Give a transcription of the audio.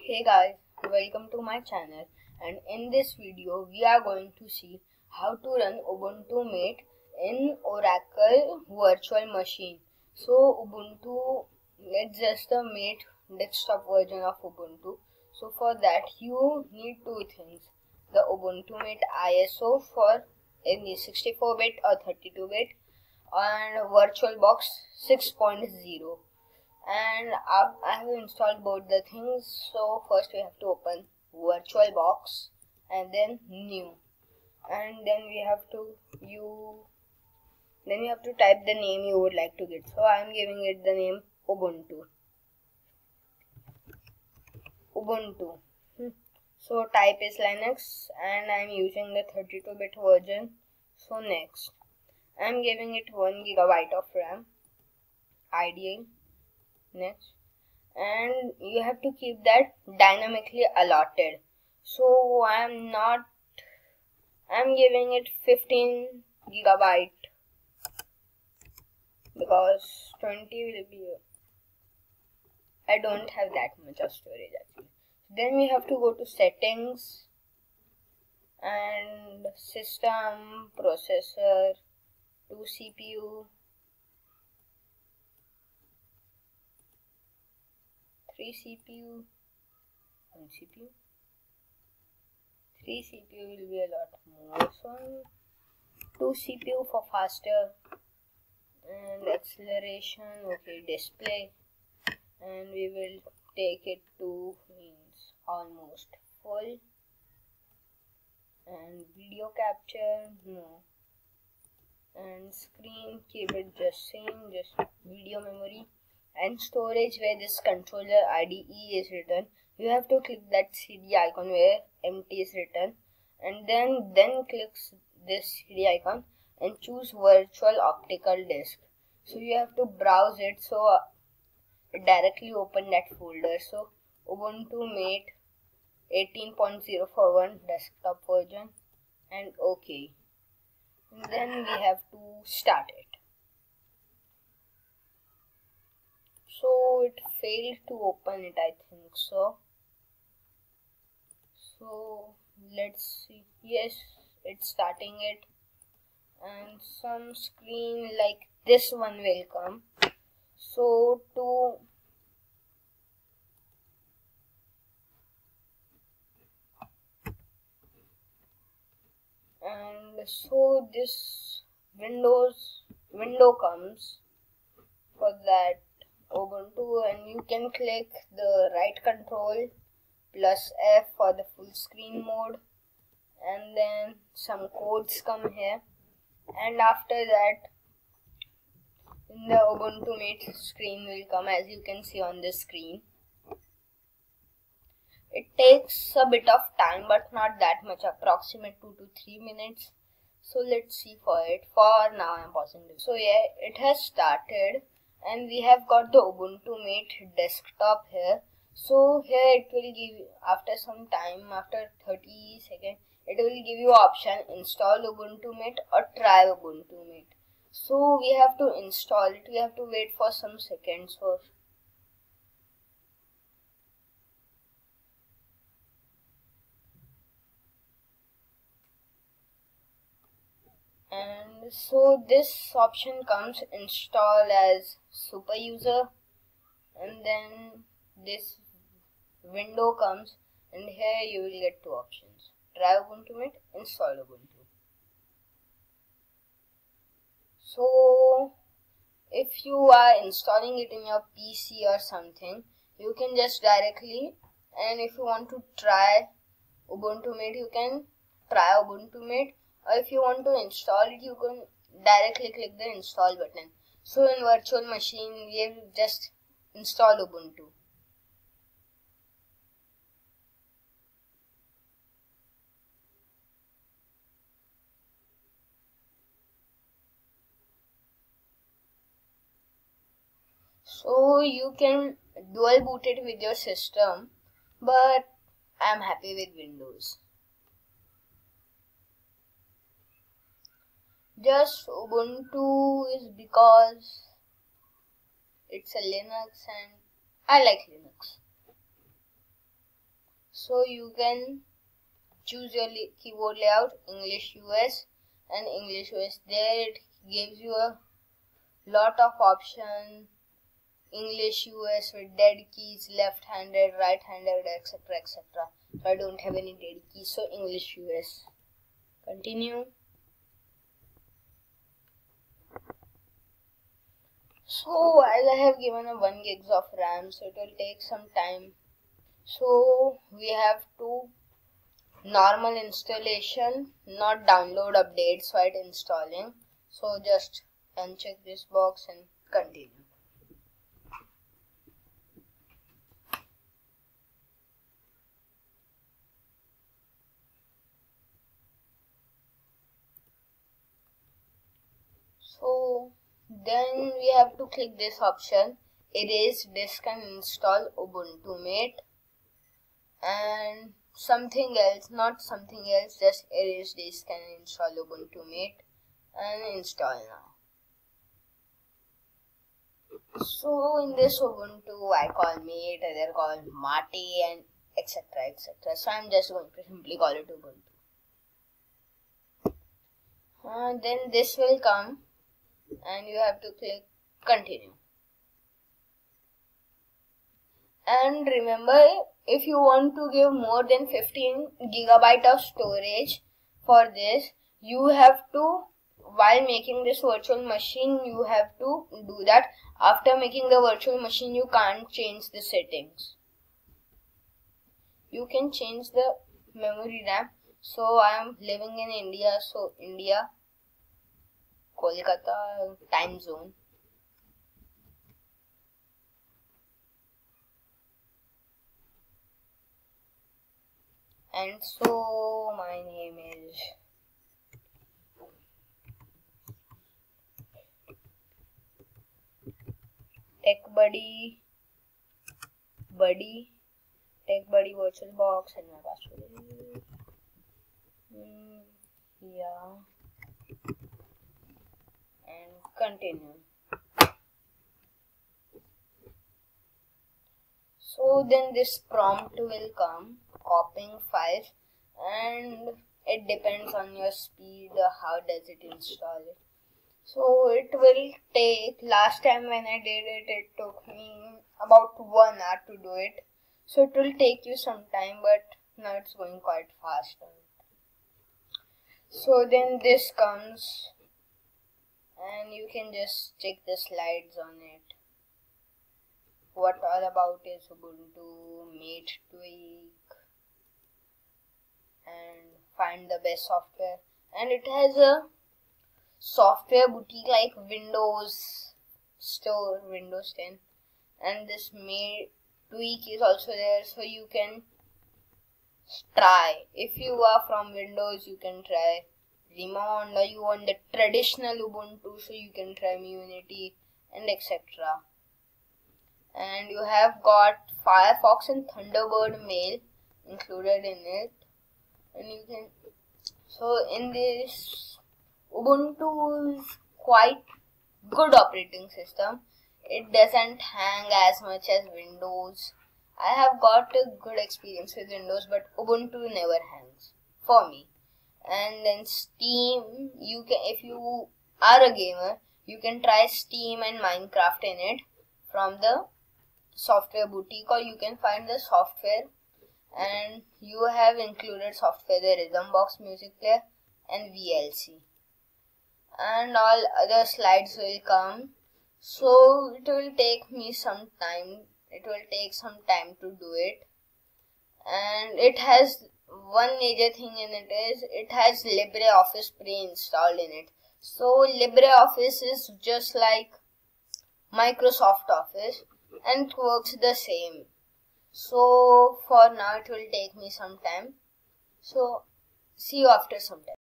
Hey guys, welcome to my channel, and in this video we are going to see how to run Ubuntu MATE in Oracle virtual machine. So Ubuntu, it's just the MATE desktop version of Ubuntu. So for that you need two things: the Ubuntu MATE ISO for any 64-bit or 32-bit and VirtualBox 6.0. And I have installed both the things. So first we have to open VirtualBox and then new, and then we have to type the name you would like to get. So I am giving it the name Ubuntu. So type is Linux and I am using the 32-bit version. So next, I am giving it 1 GB of RAM. Ideal. Next, and you have to keep that dynamically allotted. So I'm giving it 15 GB because 20 will be, I don't have that much of storage actually. Then we have to go to settings and system, processor, to CPU, 3 CPU, 1 CPU. 3 CPU will be a lot more, so 2 CPU for faster, and acceleration, okay, display, and we will take it to means almost full, and video capture, no, and screen, keep it just same, just video memory. And storage, where this controller IDE is written, you have to click that CD icon where empty is written, and then click this CD icon and choose virtual optical disk. So you have to browse it, so it directly open that folder. So Ubuntu MATE 18.041 desktop version, and OK. And then we have to start it. So it failed to open it, I think so. So let's see. Yes, it's starting it, and some screen like this one will come. So this window comes for that Ubuntu, and you can click the right control plus F for the full screen mode, and then some codes come here, and after that in the Ubuntu MATE screen will come, as you can see on the screen. It takes a bit of time, but not that much, approximate 2 to 3 minutes. So let's see for it. For now I'm pausing this. So yeah, it has started, and we have got the Ubuntu MATE desktop here. So here it will give, after some time, after 30 seconds, it will give you option install Ubuntu MATE or try Ubuntu MATE. So we have to install it. We have to wait for some seconds first. And so this option comes, install as super user, and then this window comes, and here you will get two options: try Ubuntu MATE, install Ubuntu. So if you are installing it in your PC or something, you can just directly, and if you want to try Ubuntu MATE, you can try Ubuntu MATE, or if you want to install it, you can directly click the install button. So in virtual machine, we will just install Ubuntu. So you can dual boot it with your system, but I am happy with Windows. Just Ubuntu is because it's a Linux and I like Linux. So you can choose your keyboard layout, English US and English US. There it gives you a lot of options. English US with dead keys, left-handed, right-handed, etc, etc. So I don't have any dead keys, so English US. Continue. So as I have given a 1 gigs of RAM, so it will take some time. So we have to normal installation, not download updates while installing. So just uncheck this box and continue. So then we have to click this option, erase disk and install Ubuntu MATE, and something else, not something else, just erase disk and install Ubuntu MATE and install now. So in this Ubuntu I call MATE, other call MATE and etc, etc. So I'm just going to simply call it Ubuntu. Then this will come and you have to click continue. And remember, if you want to give more than 15 GB of storage for this, you have to, while making this virtual machine, you have to do that. After making the virtual machine, you can't change the settings. You can change the memory RAM. So I am living in India, so India, Kolkata time zone. And so my name is TechBuddy virtual box, and my password is yeah, and continue. So then this prompt will come, copying files, and it depends on your speed, how does it install it. So it will take, last time when I did it, it took me about 1 hour to do it. So it will take you some time, but now it's going quite fast. So then this comes and you can just check the slides on it. What all about is Ubuntu, MATE tweak, and find the best software. And it has a software boutique like Windows Store, Windows 10, and this MATE tweak is also there, so you can try. If you are from Windows, you can try Remond, or you want the traditional Ubuntu, so you can try Unity and etc. And you have got Firefox and Thunderbird mail included in it, and you can, so in this Ubuntu is quite good operating system. It doesn't hang as much as Windows. I have got a good experience with Windows, but Ubuntu never hangs for me. And then Steam, you can, if you are a gamer, you can try Steam and Minecraft in it from the software boutique, or you can find the software, and you have included software, the Rhythmbox music player and VLC, and all other slides will come. So it will take me some time. It will take some time to do it, and it has one major thing in it is it has LibreOffice pre-installed in it. So LibreOffice is just like Microsoft Office and it works the same. So for now it will take me some time. So see you after some time.